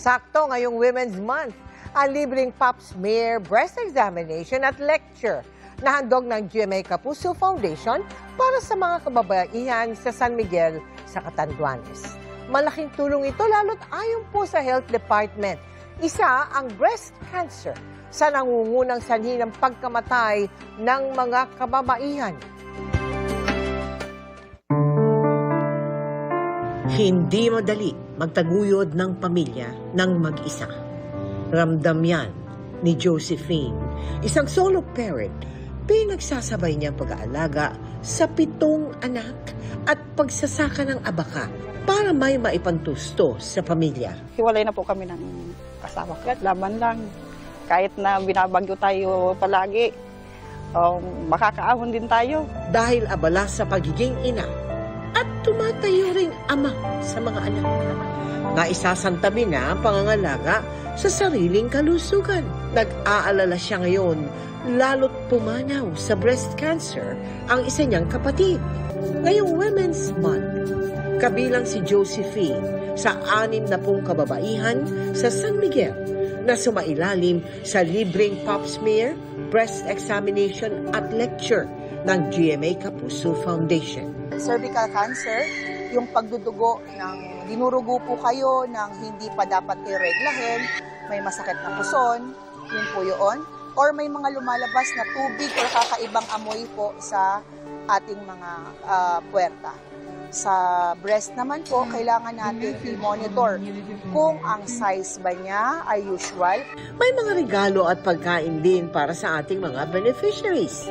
Sakto ngayong Women's Month, ang libreng pap smear, breast examination at lecture na handog ng GMA Kapuso Foundation para sa mga kababaihan sa San Miguel sa Catanduanes. Malaking tulong ito lalo't ayon po sa Health Department. Isa ang breast cancer sa nangungunang sanhi ng pagkamatay ng mga kababaihan. Hindi madali magtaguyod ng pamilya ng mag-isa. Ramdam yan ni Josephine, isang solo parent. Pinagsasabay niyang pag-aalaga sa 7 anak at pagsasaka ng abaka para may maipantusto sa pamilya. Hiwalay na po kami ng asawa ko. Laban lang. Kahit na binabagyo tayo palagi, makakaahon din tayo. Dahil abala sa pagiging ina at tumatayo ring ama sa mga anak. Naisasantabi na ang pangangalaga sa sariling kalusugan. Nag-aalala siya ngayon, lalo't pumanaw sa breast cancer ang isa niyang kapatid. Ngayong Women's Month, kabilang si Josephine sa 60 kababaihan sa San Miguel na sumailalim sa libreng pap smear, breast examination at lecture ng GMA Kapuso Foundation. Cervical cancer, yung pagdudugo ng dinurugo po kayo ng hindi pa dapat ireglahin, may masakit na puson, yun po yun. Or may mga lumalabas na tubig o kakaibang amoy po sa ating mga puwerta. Sa breast naman po, kailangan natin i-monitor kung ang size ba niya ay usual. May mga regalo at pagkain din para sa ating mga beneficiaries.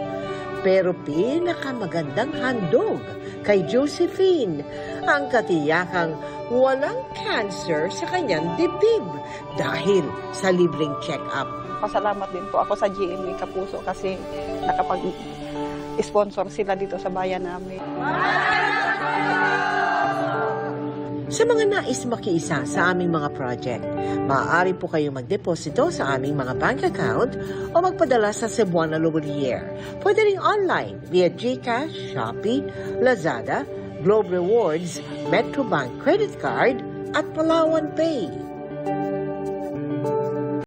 Pero pinakamagandang handog kay Josephine ang katiyakang walang cancer sa kanyang dibdib dahil sa libreng check-up. Pasalamat din po ako sa GMA Kapuso kasi nakapag-sponsor sila dito sa bayan namin. Sa mga nais makiisa sa aming mga project, maaari po kayong magdeposito sa aming mga bank account o magpadala sa Cebuana Logolier. Pwede rin online via GCash, Shopee, Lazada, Globe Rewards, Metrobank Credit Card at Palawan Pay.